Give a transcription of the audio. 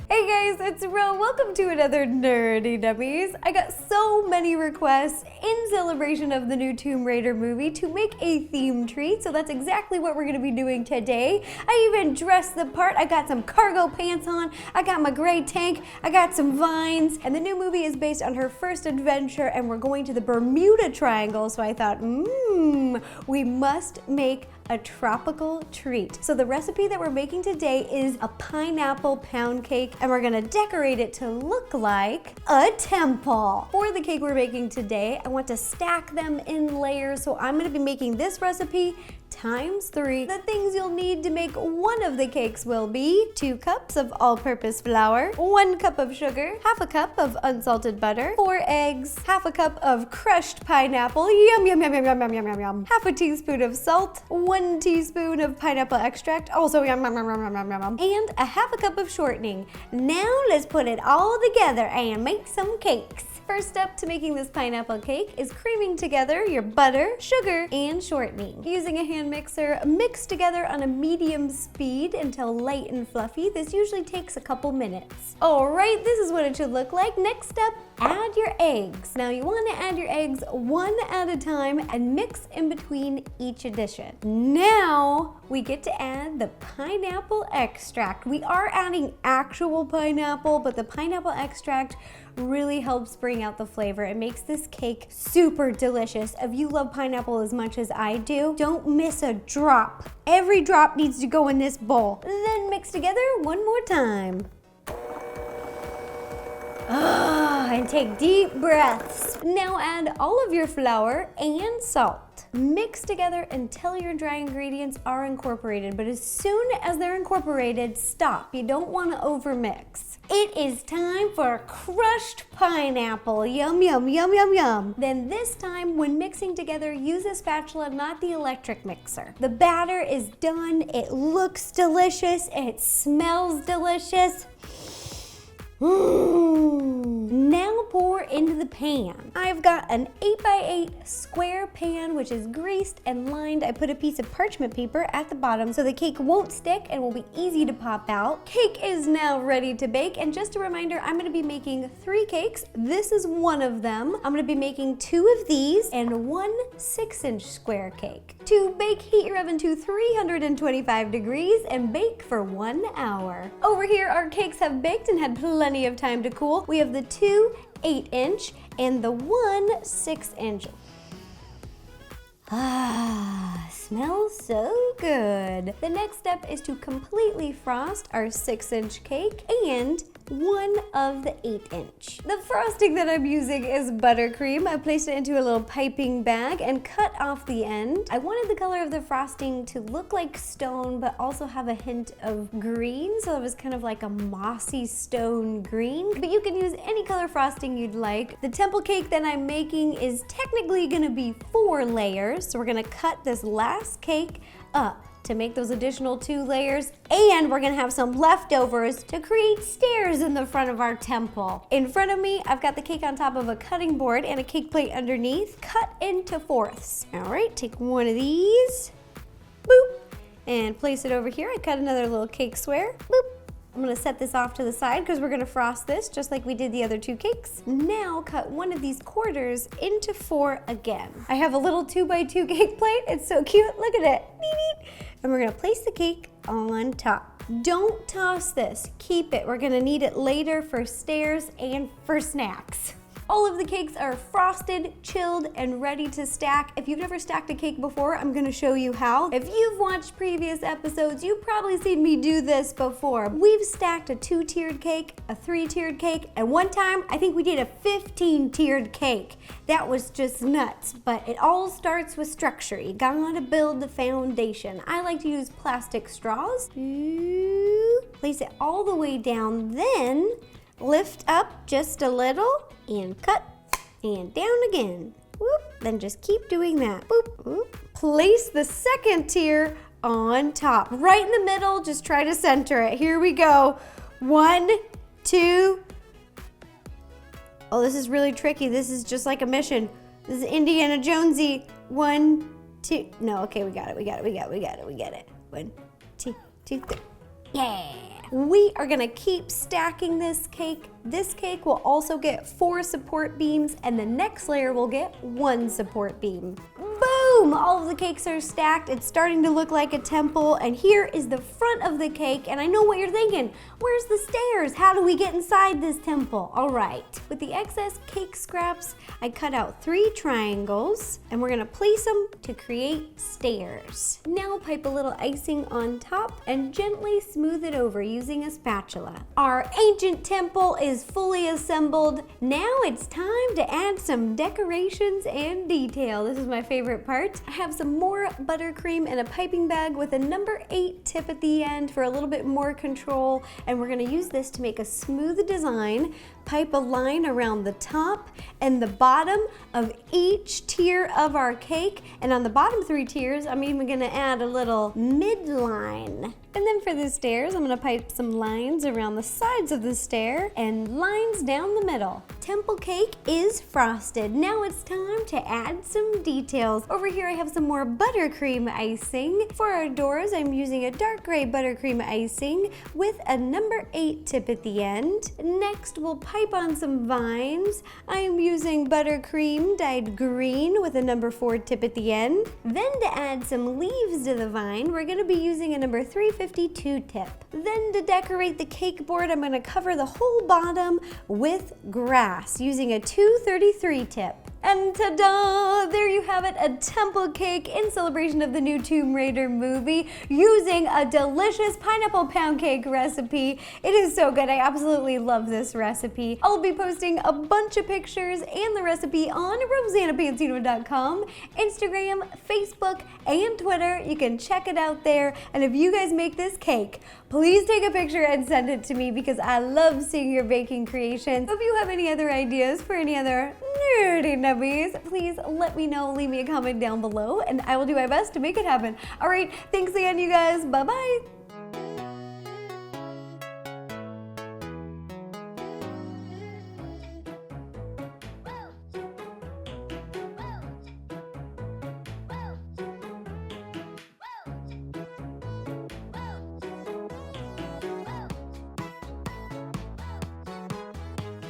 Hey guys, it's Ro. Welcome to another Nerdy Nummies. I got so many requests in celebration of the new Tomb Raider movie to make a theme treat, so that's exactly what we're gonna be doing today. I even dressed the part. I got some cargo pants on, I got my gray tank, I got some vines, and the new movie is based on her first adventure, and we're going to the Bermuda Triangle, so I thought, we must make a tropical treat. So the recipe that we're making today is a pineapple pound cake, and we're gonna decorate it to look like a temple. For the cake we're making today, I want to stack them in layers, so I'm gonna be making this recipe ×3. The things you'll need to make one of the cakes will be 2 cups of all-purpose flour, 1 cup of sugar, ½ cup of unsalted butter, 4 eggs, ½ cup of crushed pineapple, yum yum yum yum yum yum yum yum yum, ½ teaspoon of salt, 1 teaspoon of pineapple extract, also yum yum yum yum yum yum yum, and ½ cup of shortening. Now let's put it all together and make some cakes. First step to making this pineapple cake is creaming together your butter, sugar, and shortening. Using a hand mixer, mix together on a medium speed until light and fluffy. This usually takes a couple minutes. All right, this is what it should look like. Next step, add your eggs. Now you want to add your eggs one at a time and mix in between each addition. Now we get to add the pineapple extract. We are adding actual pineapple, but the pineapple extract really helps bring out the flavor. It makes this cake super delicious. If you love pineapple as much as I do, don't miss a drop. Every drop needs to go in this bowl. Then mix together one more time. And take deep breaths. Now add all of your flour and salt. Mix together until your dry ingredients are incorporated, but as soon as they're incorporated, stop. You don't want to overmix. It is time for crushed pineapple. Yum, yum, yum, yum, yum. Then this time, when mixing together, use a spatula, not the electric mixer. The batter is done. It looks delicious. It smells delicious. Now pour into the pan. I've got an 8x8 square pan which is greased and lined. I put a piece of parchment paper at the bottom so the cake won't stick and will be easy to pop out. Cake is now ready to bake, and just a reminder, I'm gonna be making 3 cakes. This is one of them. I'm gonna be making 2 of these and 1 6-inch square cake. To bake, heat your oven to 325 degrees and bake for 1 hour. Over here, our cakes have baked and had plenty of time to cool. We have the 2 8-inch and the 1 6-inch. Smells so good. The next step is to completely frost our 6-inch cake and 1 of the 8-inch. The frosting that I'm using is buttercream. I placed it into a little piping bag and cut off the end. I wanted the color of the frosting to look like stone, but also have a hint of green, so it was kind of like a mossy stone green. But you can use any color frosting you'd like. The temple cake that I'm making is technically gonna be 4 layers, so we're gonna cut this last cake up to make those additional 2 layers, and we're gonna have some leftovers to create stairs in the front of our temple. In front of me, I've got the cake on top of a cutting board and a cake plate underneath, cut into 4ths. All right, take one of these, boop, and place it over here. I cut another little cake square, boop. I'm gonna set this off to the side because we're gonna frost this just like we did the other 2 cakes. Now cut one of these quarters into 4 again. I have a little 2x2 cake plate. It's so cute, look at it. And we're gonna place the cake on top. Don't toss this, keep it. We're gonna need it later for stairs and for snacks. All of the cakes are frosted, chilled, and ready to stack. If you've never stacked a cake before, I'm gonna show you how. If you've watched previous episodes, you've probably seen me do this before. We've stacked a 2-tiered cake, a 3-tiered cake, and one time, I think we did a 15-tiered cake. That was just nuts, but it all starts with structure. You gotta build the foundation. I like to use plastic straws. Place it all the way down, then lift up just a little and cut and down again. Whoop. Then just keep doing that. Boop, whoop. Place the 2nd tier on top. Right in the middle, just try to center it. Here we go. 1, 2. Oh, this is really tricky. This is just like a mission. This is Indiana Jonesy. 1, 2. No, okay, we got it. 1, 2, 3. Yeah! We are gonna keep stacking this cake. This cake will also get 4 support beams, and the next layer will get 1 support beam. Boom! All of the cakes are stacked. It's starting to look like a temple, and here is the front of the cake, and I know what you're thinking. Where's the stairs? How do we get inside this temple? All right, with the excess cake scraps, I cut out 3 triangles, and we're gonna place them to create stairs. Now pipe a little icing on top and gently smooth it over using a spatula. Our ancient temple is fully assembled. Now it's time to add some decorations and detail. This is my favorite part. I have some more buttercream in a piping bag with a number 8 tip at the end for a little bit more control, and we're gonna use this to make a smooth design. Pipe a line around the top and the bottom of each tier of our cake, and on the bottom 3 tiers, I'm even gonna add a little midline. And then for the stairs, I'm gonna pipe some lines around the sides of the stair and lines down the middle. Temple cake is frosted. Now it's time to add some details. Over here I have some more buttercream icing. For our doors, I'm using a dark gray buttercream icing with a number 8 tip at the end. Next, we'll pipe on some vines. I am using buttercream dyed green with a number 4 tip at the end. Then to add some leaves to the vine, we're gonna be using a number 352 tip. Then to decorate the cake board, I'm gonna cover the whole bottom with grass using a 233 tip. And ta-da! There you have it, a temple cake in celebration of the new Tomb Raider movie using a delicious pineapple pound cake recipe. It is so good. I absolutely love this recipe. I'll be posting a bunch of pictures and the recipe on RosannaPansino.com, Instagram, Facebook, and Twitter. You can check it out there. And if you guys make this cake, please take a picture and send it to me because I love seeing your baking creations. If you have any other ideas for any other nerdy nummies, please let me know. Leave me a comment down below and I will do my best to make it happen. All right, thanks again, you guys. Bye-bye.